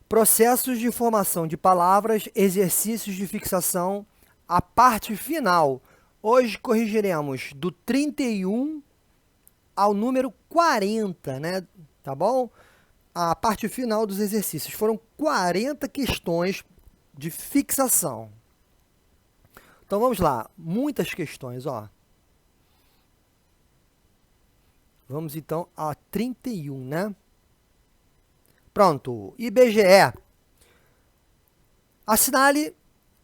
Processos de formação de palavras, exercícios de fixação, a parte final. Hoje corrigiremos do 31 ao número 40, né? Tá bom? A parte final dos exercícios. Foram 40 questões de fixação. Então vamos lá, muitas questões, ó. Vamos então a 31, né? Pronto, IBGE. Assinale,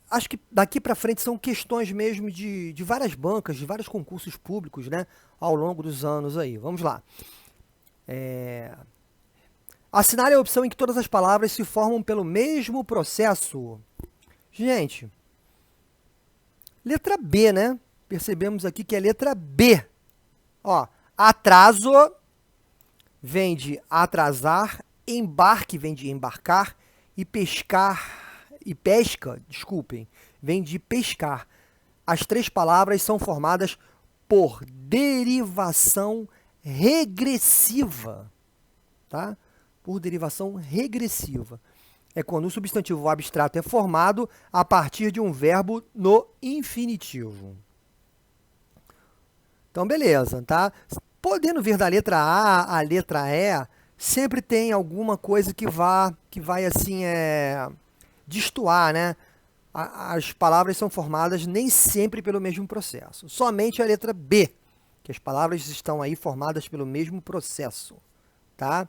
acho que daqui para frente são questões mesmo de várias bancas, de vários concursos públicos, né? Ao longo dos anos aí. Vamos lá. Assinale a opção em que todas as palavras se formam pelo mesmo processo. Gente, letra B, né? Percebemos aqui que é letra B. Ó, atraso vem de atrasar, embarque vem de embarcar e pesca, desculpem, vem de pescar. As três palavras são formadas por derivação regressiva, tá? Por derivação regressiva. É quando o substantivo abstrato é formado a partir de um verbo no infinitivo. Então, beleza, tá? Podendo vir da letra A à letra E, sempre tem alguma coisa que vai assim, destoar, né? As palavras são formadas nem sempre pelo mesmo processo. Somente a letra B, que as palavras estão aí formadas pelo mesmo processo, tá?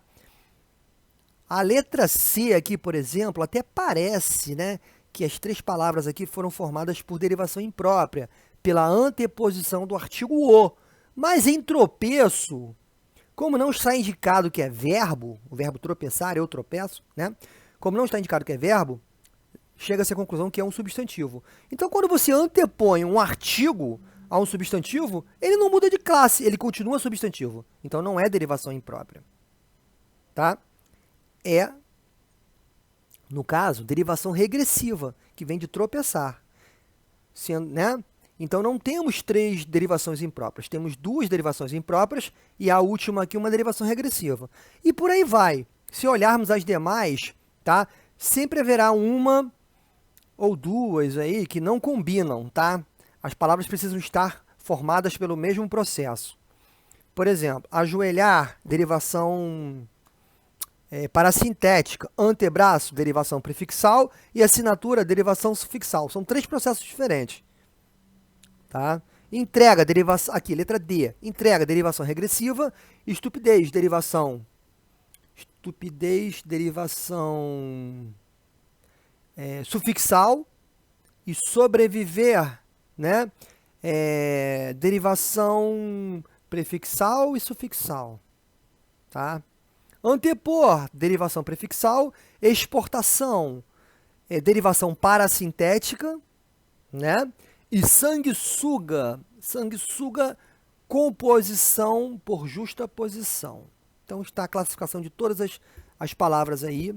A letra C aqui, por exemplo, até parece, né, que as três palavras aqui foram formadas por derivação imprópria, pela anteposição do artigo o. Mas em tropeço, como não está indicado que é verbo, o verbo tropeçar, eu tropeço, né? Como não está indicado que é verbo, chega-se à conclusão que é um substantivo. Então, quando você antepõe um artigo a um substantivo, ele não muda de classe, ele continua substantivo. Então, não é derivação imprópria. Tá? É, no caso, derivação regressiva, que vem de tropeçar. Sendo, né? Então, não temos três derivações impróprias. Temos duas derivações impróprias e a última aqui, uma derivação regressiva. E por aí vai. Se olharmos as demais, tá? Sempre haverá uma ou duas aí que não combinam, tá? As palavras precisam estar formadas pelo mesmo processo. Por exemplo, ajoelhar, derivação parasintética, antebraço, derivação prefixal, e assinatura, derivação sufixal. São três processos diferentes. Tá? Entrega, derivação, aqui, letra D. Entrega, derivação regressiva. Estupidez, derivação sufixal. E sobreviver, né? Derivação prefixal e sufixal. Tá? Antepor, derivação prefixal. Exportação, derivação parasintética, né? E sanguessuga, composição por justaposição. Então, está a classificação de todas as palavras aí,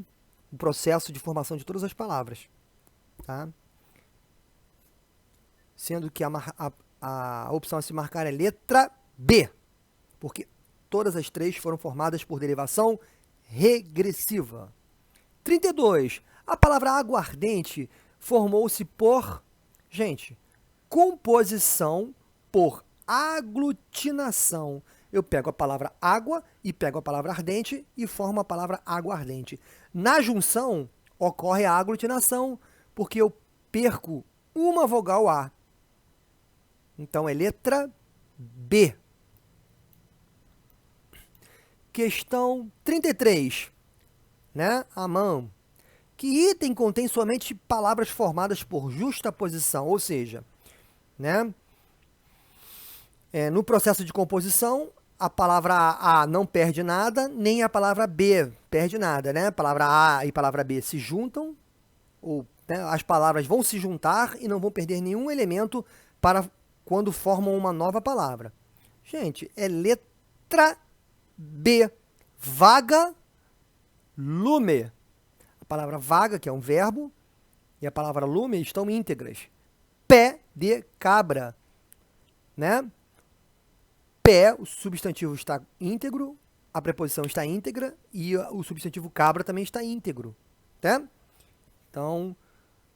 o processo de formação de todas as palavras. Tá? Sendo que a opção a se marcar é letra B, porque todas as três foram formadas por derivação regressiva. 32. A palavra aguardente formou-se por, gente, composição por aglutinação. Eu pego a palavra água e pego a palavra ardente e formo a palavra aguardente. Na junção, ocorre a aglutinação, porque eu perco uma vogal A. Então, é letra B. Questão 33, né? A mão. Que item contém somente palavras formadas por justaposição, ou seja, né? No processo de composição, a palavra A não perde nada, nem a palavra B perde nada, né? A palavra A e a palavra B se juntam, ou né, as palavras vão se juntar e não vão perder nenhum elemento para quando formam uma nova palavra. Gente, é letra B. Vaga, lume. A palavra vaga, que é um verbo, e a palavra lume estão íntegras. Pé de cabra, né? Pé, o substantivo está íntegro, a preposição está íntegra e o substantivo cabra também está íntegro, Tá? Então,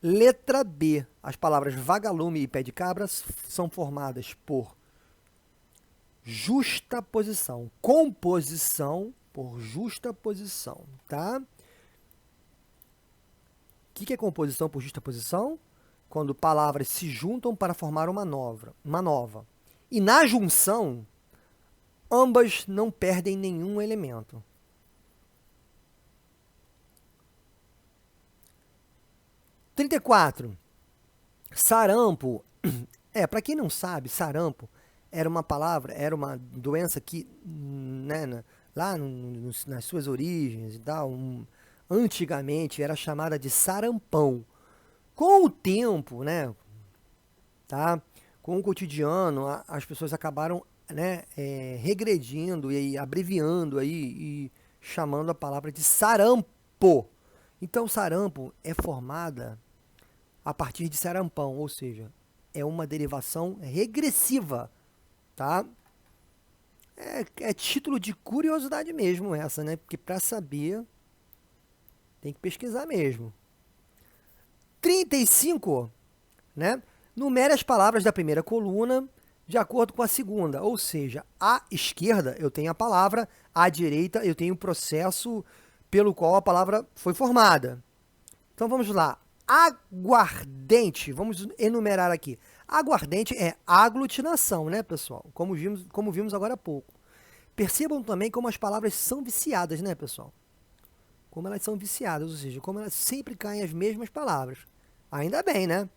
letra B. As palavras vagalume e pé de cabras são formadas por justaposição. Composição por justaposição, tá? O que é composição por justaposição? Quando palavras se juntam para formar uma nova. E na junção, ambas não perdem nenhum elemento. Trinta e quatro. Sarampo. Para quem não sabe, sarampo era uma palavra, era uma doença que, né, lá nas suas origens e tal, antigamente era chamada de sarampão. Com o tempo, né, tá, com o cotidiano, as pessoas acabaram, né, regredindo e abreviando aí, e chamando a palavra de sarampo. Então, sarampo é formada a partir de sarampão, ou seja, é uma derivação regressiva, tá? É título de curiosidade mesmo essa, né? Porque para saber, tem que pesquisar mesmo. 35, né? Numere as palavras da primeira coluna de acordo com a segunda, ou seja, à esquerda eu tenho a palavra, à direita eu tenho o processo pelo qual a palavra foi formada. Então vamos lá. Aguardente, vamos enumerar aqui. Aguardente é aglutinação, né, pessoal? Como vimos agora há pouco. Percebam também como as palavras são viciadas, né, pessoal? Como elas são viciadas, ou seja, como elas sempre caem as mesmas palavras. Ainda bem, né?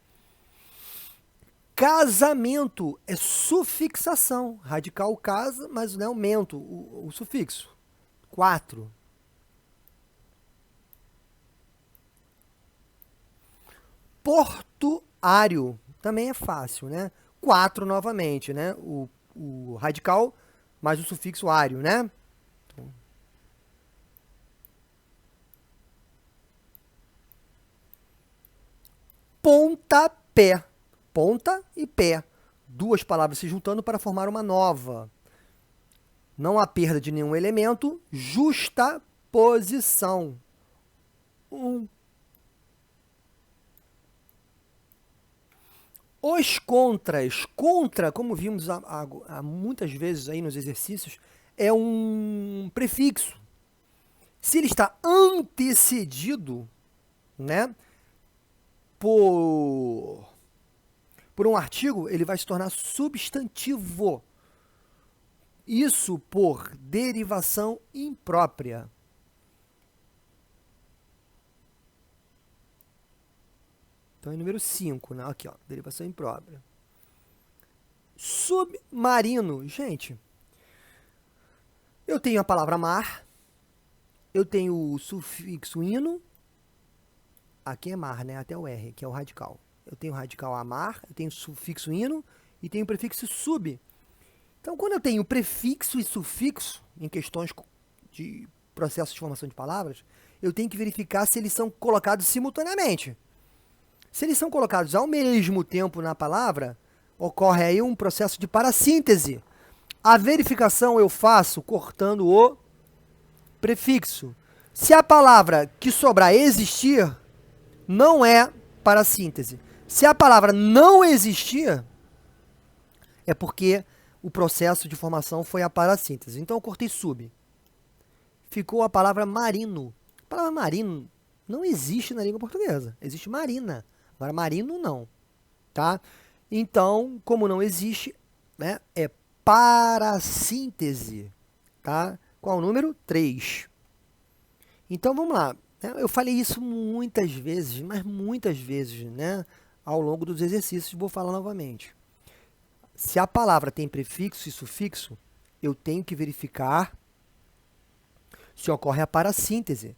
Casamento é sufixação. Radical casa, mas não é o mento, o sufixo. 4. Portuário. Também é fácil, né? 4 novamente, né? O radical mais o sufixo ário, né? Então, pontapé. Ponta e pé. Duas palavras se juntando para formar uma nova. Não há perda de nenhum elemento. Justaposição. 1. Os contras. Contra, como vimos há muitas vezes aí nos exercícios, é um prefixo. Se ele está antecedido, né, por um artigo, ele vai se tornar substantivo. Isso por derivação imprópria. Então, é número 5, né? Aqui, ó, derivação imprópria. Submarino. Gente, eu tenho a palavra mar, eu tenho o sufixo ino, aqui é mar, né? Até o R, que é o radical. Eu tenho o radical amar, eu tenho o sufixo ino e tenho o prefixo sub. Então, quando eu tenho prefixo e sufixo em questões de processo de formação de palavras, eu tenho que verificar se eles são colocados simultaneamente. Se eles são colocados ao mesmo tempo na palavra, ocorre aí um processo de parassíntese. A verificação eu faço cortando o prefixo. Se a palavra que sobrar existir, não é parassíntese. Se a palavra não existir, é porque o processo de formação foi a parassíntese. Então, eu cortei sub. Ficou a palavra marino. A palavra marino não existe na língua portuguesa. Existe marina. Agora, marino não. Tá? Então, como não existe, né, é parassíntese. Tá? Qual o número? 3. Então, vamos lá. Eu falei isso muitas vezes, mas muitas vezes, né, ao longo dos exercícios. Vou falar novamente. Se a palavra tem prefixo e sufixo, eu tenho que verificar se ocorre a parassíntese.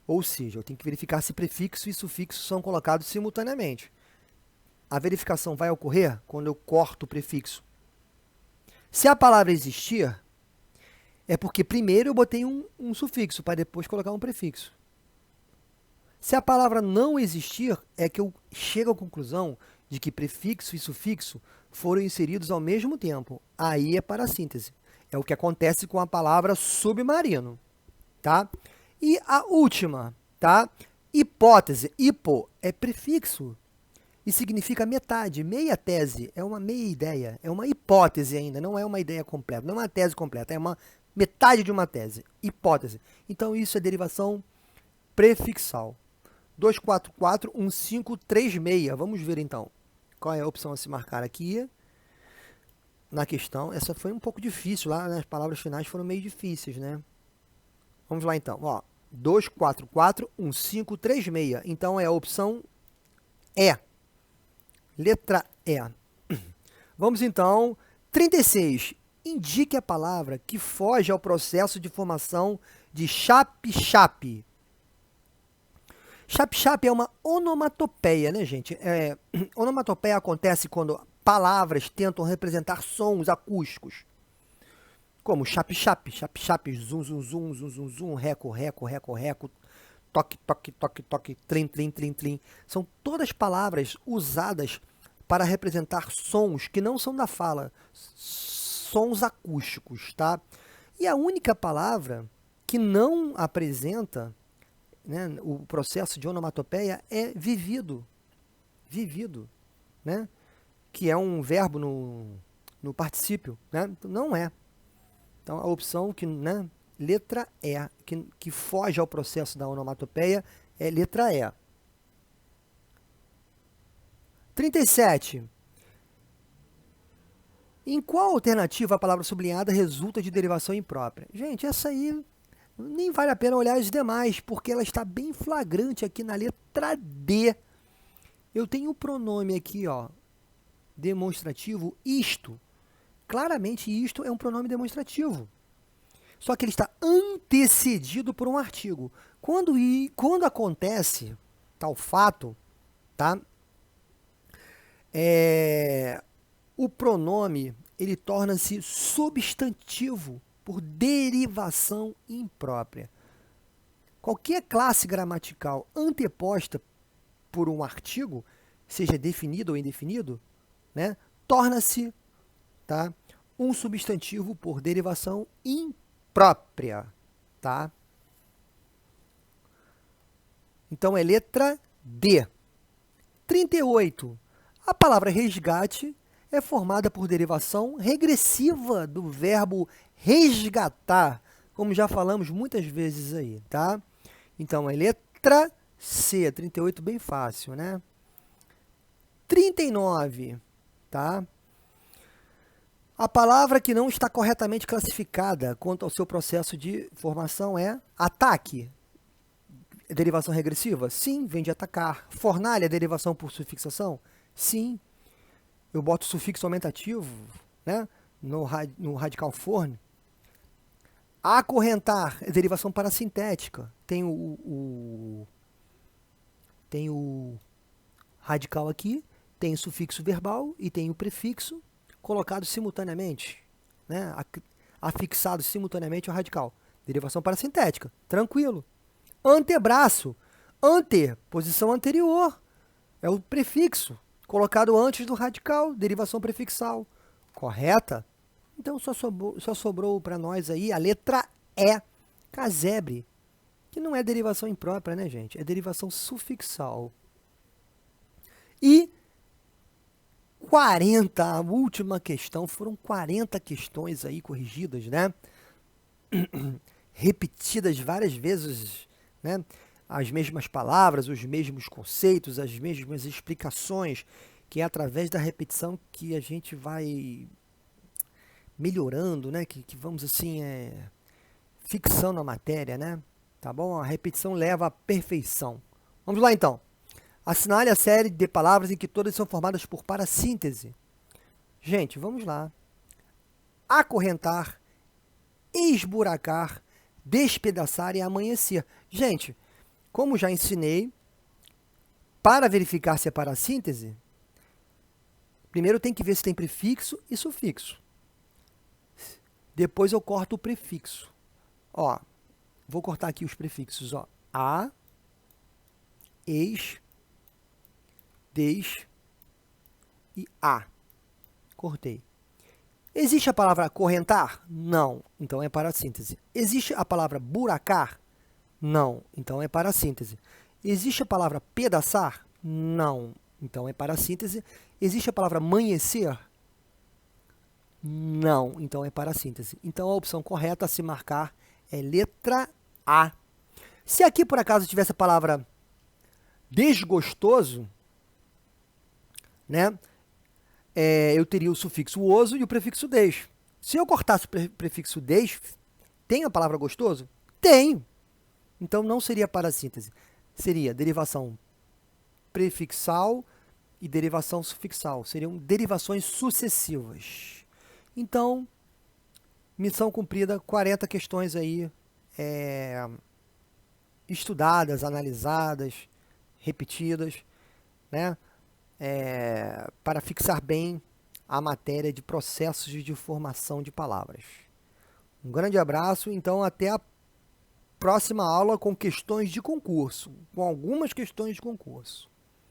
Ou seja, eu tenho que verificar se prefixo e sufixo são colocados simultaneamente. A verificação vai ocorrer quando eu corto o prefixo. Se a palavra existir, é porque primeiro eu botei um sufixo para depois colocar um prefixo. Se a palavra não existir, é que eu chego à conclusão de que prefixo e sufixo foram inseridos ao mesmo tempo. Aí é parassíntese. É o que acontece com a palavra submarino, tá? E a última, tá? Hipótese, hipo é prefixo e significa metade. Meia tese é uma meia ideia, é uma hipótese ainda, não é uma ideia completa, não é uma tese completa, é uma metade de uma tese. Hipótese. Então isso é derivação prefixal. 244, 1536. Vamos ver então qual é a opção a se marcar aqui na questão. Essa foi um pouco difícil lá, né? As palavras finais foram meio difíceis, né? Vamos lá então. Ó, 244, 1536. Então é a opção E. Letra E. Vamos então. 36. Indique a palavra que foge ao processo de formação de chape-chape. Chape-chape é uma onomatopeia, né, gente? Onomatopeia acontece quando palavras tentam representar sons acústicos, como chape-chape, chape-chape, zum, zum, zum, zum, zum, zum, reco, reco, reco, reco, toque, toque, toque, toque, tlim, tlim, tlim, tlim. São todas palavras usadas para representar sons que não são da fala, sons acústicos, tá? E a única palavra que não apresenta, né, o processo de onomatopeia é vivido, vivido, né? Que é um verbo no particípio, né? Não é. Então, a opção que, né, letra E, que foge ao processo da onomatopeia, é letra E. 37. Em qual alternativa a palavra sublinhada resulta de derivação imprópria? Gente, essa aí nem vale a pena olhar as demais, porque ela está bem flagrante aqui na letra D. Eu tenho o pronome aqui, ó, demonstrativo, isto. Claramente, isto é um pronome demonstrativo. Só que ele está antecedido por um artigo. Quando acontece tal fato, tá? O pronome ele torna-se substantivo por derivação imprópria. Qualquer classe gramatical anteposta por um artigo, seja definido ou indefinido, né, torna-se, tá, um substantivo por derivação imprópria. Tá? Então é letra D. 38. A palavra resgate é formada por derivação regressiva do verbo resgatar, como já falamos muitas vezes aí, tá? Então, é letra C, 38, bem fácil, né? 39, tá? A palavra que não está corretamente classificada quanto ao seu processo de formação é ataque. É derivação regressiva? Sim, vem de atacar. Fornalha é derivação por sufixação? Sim. Eu boto sufixo aumentativo, né, no radical forne. Acorrentar é derivação parasintética. Tem o radical aqui, tem o sufixo verbal e tem o prefixo colocado simultaneamente, né, afixado simultaneamente ao radical. Derivação parasintética, tranquilo. Antebraço, ante, posição anterior, é o prefixo colocado antes do radical, derivação prefixal. Correta? Então, só sobrou para nós aí a letra E, casebre, que não é derivação imprópria, né, gente? É derivação sufixal. E 40, a última questão, foram 40 questões aí corrigidas, né? Repetidas várias vezes, né? As mesmas palavras, os mesmos conceitos, as mesmas explicações, que é através da repetição que a gente vai melhorando, né? Que vamos assim, fixando a matéria, né? Tá bom? A repetição leva à perfeição. Vamos lá então. Assinale a série de palavras em que todas são formadas por parassíntese. Gente, vamos lá. Acorrentar, esburacar, despedaçar e amanhecer. Gente, como já ensinei, para verificar se é parassíntese, primeiro tem que ver se tem prefixo e sufixo. Depois eu corto o prefixo. Ó, vou cortar aqui os prefixos. Ó. A, ex, des e a. Cortei. Existe a palavra acorrentar? Não. Então é parassíntese. Existe a palavra buracar? Não. Então é parassíntese. Existe a palavra pedaçar? Não. Então é parassíntese. Existe a palavra amanhecer? Não. Então é parassíntese. Então a opção correta a se marcar é letra A. Se aqui por acaso tivesse a palavra desgostoso, né, eu teria o sufixo oso e o prefixo des. Se eu cortasse o prefixo des, tem a palavra gostoso? Tem. Então não seria parassíntese. Seria derivação prefixal e derivação sufixal. Seriam derivações sucessivas. Então, missão cumprida, 40 questões aí estudadas, analisadas, repetidas, né? Para fixar bem a matéria de processos de formação de palavras. Um grande abraço, então até a próxima aula com questões de concurso, com algumas questões de concurso.